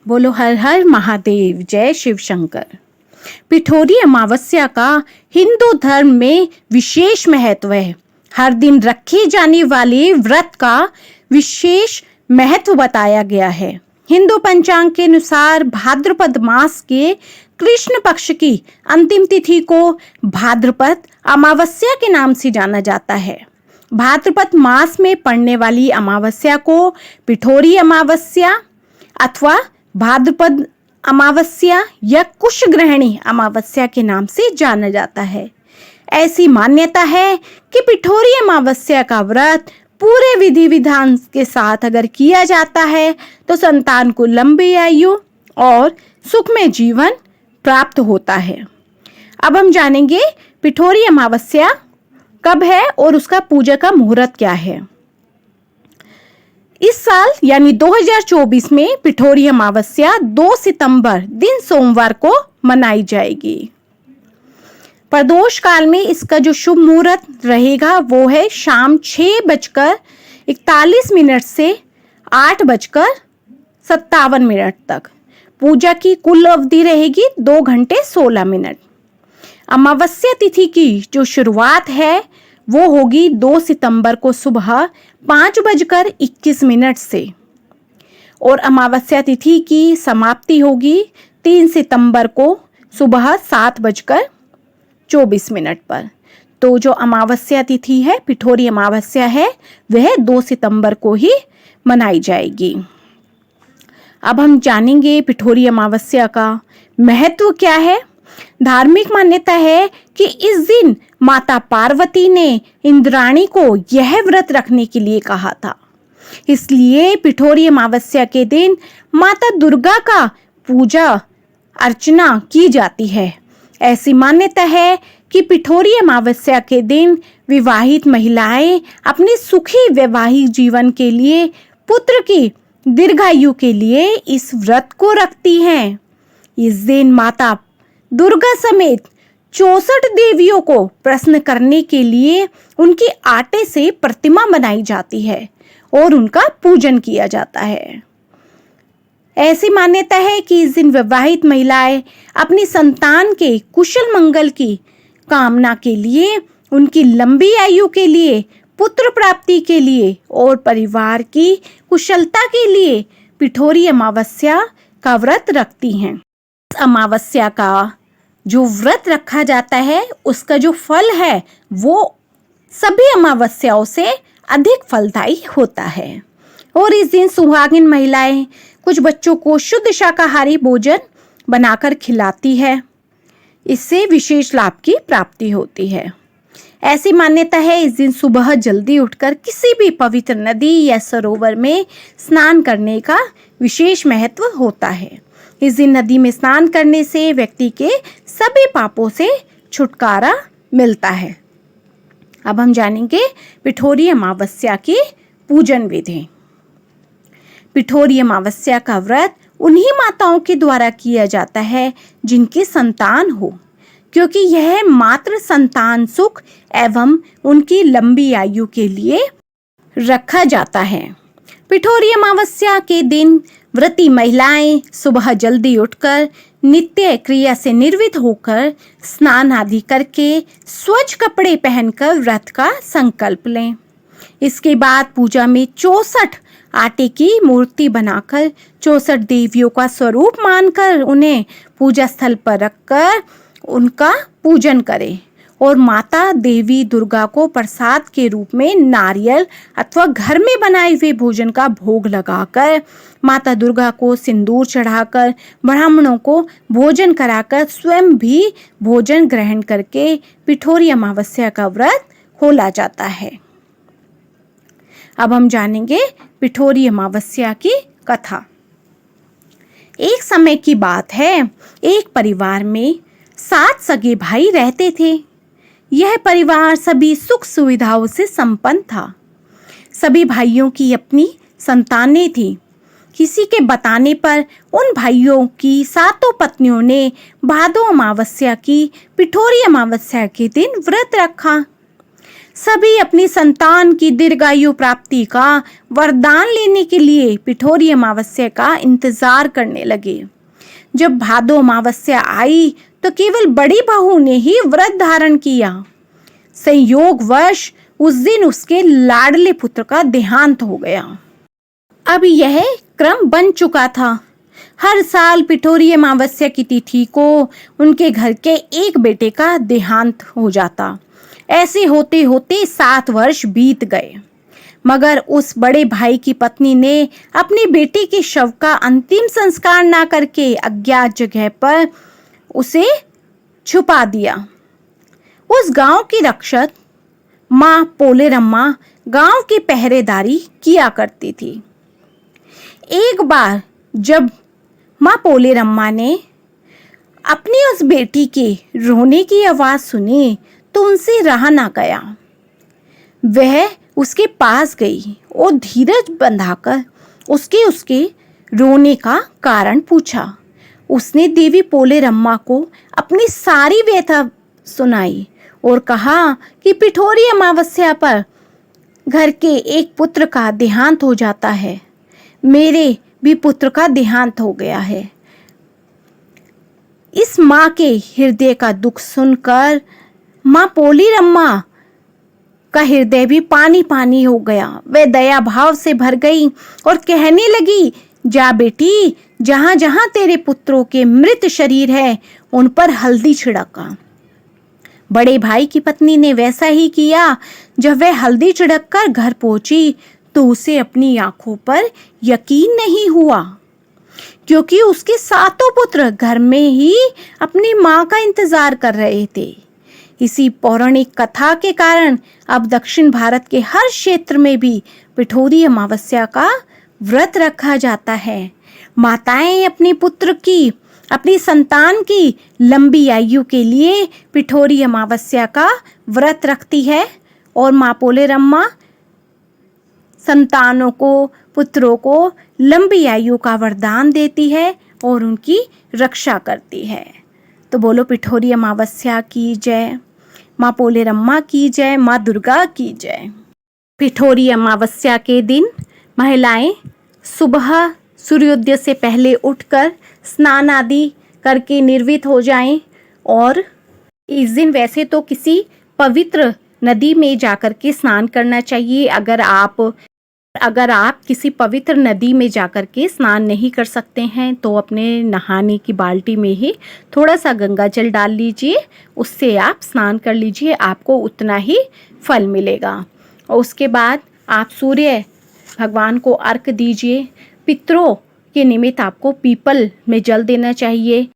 बोलो हर हर महादेव, जय शिव शंकर। पिठोरी अमावस्या का हिंदू धर्म में विशेष महत्व है। हर दिन रखे जाने वाले व्रत का विशेष महत्व बताया गया है। हिंदू पंचांग के अनुसार भाद्रपद मास के कृष्ण पक्ष की अंतिम तिथि को भाद्रपद अमावस्या के नाम से जाना जाता है। भाद्रपद मास में पड़ने वाली अमावस्या को पिठोरी अमावस्या अथवा भाद्रपद अमावस्या या कुशग्रहणी अमावस्या के नाम से जाना जाता है। ऐसी मान्यता है कि पिठोरी अमावस्या का व्रत पूरे विधि विधान के साथ अगर किया जाता है तो संतान को लंबी आयु और सुखमय जीवन प्राप्त होता है। अब हम जानेंगे पिठोरी अमावस्या कब है और उसका पूजा का मुहूर्त क्या है। इस साल यानी 2024 में पिठोरी अमावस्या 2 सितंबर दिन सोमवार को मनाई जाएगी। प्रदोष काल में इसका जो शुभ मुहूर्त रहेगा वो है शाम 6:41 से 8:57 तक। पूजा की कुल अवधि रहेगी 2 घंटे 16 मिनट। अमावस्या तिथि की जो शुरुआत है वो होगी 2 सितंबर को सुबह 5:21 से और अमावस्या तिथि की समाप्ति होगी 3 सितंबर को सुबह 7:24 पर। तो जो अमावस्या तिथि है, पिठोरी अमावस्या है, वह 2 सितंबर को ही मनाई जाएगी। अब हम जानेंगे पिठोरी अमावस्या का महत्व क्या है। धार्मिक मान्यता है कि इस दिन माता पार्वती ने इंद्राणी को यह व्रत रखने के लिए कहा था। इसलिए पिठोरी अमावस्या के दिन माता दुर्गा का पूजा अर्चना की जाती है। ऐसी मान्यता है कि पिठोरी अमावस्या के दिन विवाहित महिलाएं अपने सुखी वैवाहिक जीवन के लिए, पुत्र की दीर्घायु के लिए इस व्रत को रखती हैं। इस दिन माता दुर्गा समेत 64 देवियों को प्रसन्न करने के लिए उनकी आटे से प्रतिमा बनाई जाती है और उनका पूजन किया जाता है। ऐसी मान्यता है कि इस दिन विवाहित महिलाएं अपनी संतान के कुशल मंगल की कामना के लिए, उनकी लंबी आयु के लिए, पुत्र प्राप्ति के लिए और परिवार की कुशलता के लिए पिठोरी अमावस्या का व्रत रखती हैं। इस अमावस्या का जो व्रत रखा जाता है उसका जो फल है वो सभी अमावस्याओं से अधिक फलदायी होता है। और इस दिन सुहागिन महिलाएं कुछ बच्चों को शुद्ध शाकाहारी भोजन बनाकर खिलाती है। इससे विशेष लाभ की प्राप्ति होती है। ऐसी मान्यता है इस दिन सुबह जल्दी उठकर किसी भी पवित्र नदी या सरोवर में स्नान करने का विशेष महत्व होता है। इस दिन नदी में स्नान करने से व्यक्ति के सभी पापों से छुटकारा मिलता है। अब हम जानेंगे पिठोरी अमावस्या की पूजन विधि। पिठोरी अमावस्या का व्रत उन्हीं माताओं के द्वारा किया जाता है जिनकी संतान हो, क्योंकि यह मात्र संतान सुख एवं उनकी लंबी आयु के लिए रखा जाता है। पिठोरी अमावस्या के दिन व्रती महिलाएं सुबह जल्दी उठकर नित्य क्रिया से निर्वित होकर स्नान आदि करके स्वच्छ कपड़े पहनकर व्रत का संकल्प लें। इसके बाद पूजा में 64 आटे की मूर्ति बनाकर 64 देवियों का स्वरूप मानकर उन्हें पूजा स्थल पर रखकर उनका पूजन करें और माता देवी दुर्गा को प्रसाद के रूप में नारियल अथवा घर में बनाए हुए भोजन का भोग लगाकर, माता दुर्गा को सिंदूर चढ़ाकर, ब्राह्मणों को भोजन कराकर स्वयं भी भोजन ग्रहण करके पिठोरी अमावस्या का व्रत खोला जाता है। अब हम जानेंगे पिठोरी अमावस्या की कथा। एक समय की बात है, एक परिवार में 7 सगे भाई रहते थे। यह परिवार सभी सुख सुविधाओं से संपन्न था। सभी भाइयों की अपनी संतानें थीं। किसी के बताने पर उन भाइयों की 7 पत्नियों ने भादो अमावस्या की पिठोरी अमावस्या के दिन व्रत रखा। सभी अपनी संतान की दीर्घायु प्राप्ति का वरदान लेने के लिए पिठोरी अमावस्या का इंतजार करने लगे। जब भादो अमावस्या आई तो केवल बड़ी बहू ने ही व्रत धारण किया। संयोगवश उस दिन उसके लाडले पुत्र का देहांत हो गया। अब यह क्रम बन चुका था। हर साल पिठोरी अमावस्या की तिथि को उनके घर के एक बेटे का देहांत हो जाता। ऐसे होते होते 7 वर्ष बीत गए, मगर उस बड़े भाई की पत्नी ने अपनी बेटी के शव का अंतिम संस्कार ना करके अज्ञात जगह पर उसे छुपा दिया। उस गांव की रक्षक माँ पोलेरम्मा गांव की पहरेदारी किया करती थी। एक बार जब माँ पोलेरम्मा ने अपनी उस बेटी के रोने की आवाज सुनी तो उनसे रहा ना गया। वह उसके पास गई और धीरज बंधाकर उसके रोने का कारण पूछा। उसने देवी पोलेरम्मा को अपनी सारी व्यथा सुनाई और कहा कि पिठोरी अमावस्या पर घर के एक पुत्र का देहांत हो जाता है। मेरे भी पुत्र का देहांत हो गया है। इस माँ के हृदय का दुख सुनकर माँ पोलेरम्मा का हृदय भी पानी पानी हो गया। वह दया भाव से भर गई और कहने लगी, जा बेटी, जहां जहां तेरे पुत्रों के मृत शरीर है उन पर हल्दी छिड़का। बड़े भाई की पत्नी ने वैसा ही किया। जब वह हल्दी छिड़ककर घर पहुंची तो उसे अपनी आंखों पर यकीन नहीं हुआ, क्योंकि उसके 7 पुत्र घर में ही अपनी मां का इंतजार कर रहे थे। इसी पौराणिक कथा के कारण अब दक्षिण भारत के हर क्षेत्र में भी पिठोरी अमावस्या का व्रत रखा जाता है। माताएं अपनी संतान की लंबी आयु के लिए पिठोरी अमावस्या का व्रत रखती है और माँ पोलेरम्मा संतानों को, पुत्रों को लंबी आयु का वरदान देती है और उनकी रक्षा करती है। तो बोलो पिठोरी अमावस्या की जय, माँ पोलेरम्मा की जय, माँ दुर्गा की जय। पिठोरी अमावस्या के दिन महिलाएं सुबह सूर्योदय से पहले उठकर स्नान आदि करके निर्वित हो जाएं और इस दिन वैसे तो किसी पवित्र नदी में जाकर के स्नान करना चाहिए। अगर आप किसी पवित्र नदी में जाकर के स्नान नहीं कर सकते हैं तो अपने नहाने की बाल्टी में ही थोड़ा सा गंगा जल डाल लीजिए, उससे आप स्नान कर लीजिए, आपको उतना ही फल मिलेगा। और उसके बाद आप सूर्य भगवान को अर्घ दीजिए। पितरों के निमित्त आपको पीपल में जल देना चाहिए।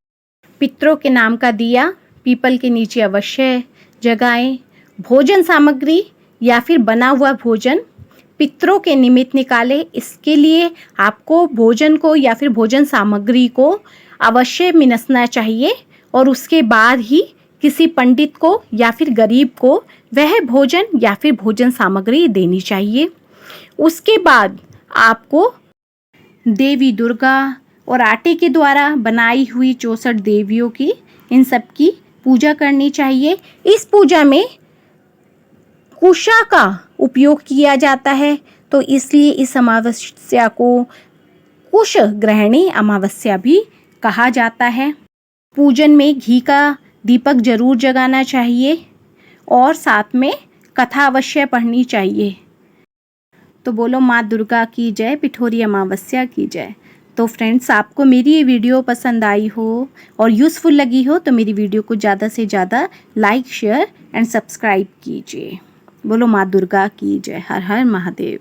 पितरों के नाम का दिया पीपल के नीचे अवश्य जगाएं। भोजन सामग्री या फिर बना हुआ भोजन पितरों के निमित्त निकाले। इसके लिए आपको भोजन को या फिर भोजन सामग्री को अवश्य मिनसना चाहिए और उसके बाद ही किसी पंडित को या फिर गरीब को वह भोजन या फिर भोजन सामग्री देनी चाहिए। उसके बाद आपको देवी दुर्गा और आटे के द्वारा बनाई हुई 64 देवियों की, इन सब की पूजा करनी चाहिए। इस पूजा में कुशा का उपयोग किया जाता है, तो इसलिए इस अमावस्या को कुश ग्रहणी अमावस्या भी कहा जाता है। पूजन में घी का दीपक जरूर जगाना चाहिए और साथ में कथा अवश्य पढ़नी चाहिए। तो बोलो माँ दुर्गा की जय, पिठोरी अमावस्या की जय। तो फ्रेंड्स, आपको मेरी ये वीडियो पसंद आई हो और यूज़फुल लगी हो तो मेरी वीडियो को ज़्यादा से ज़्यादा लाइक, शेयर एंड सब्सक्राइब कीजिए। बोलो माँ दुर्गा की जय। हर हर महादेव।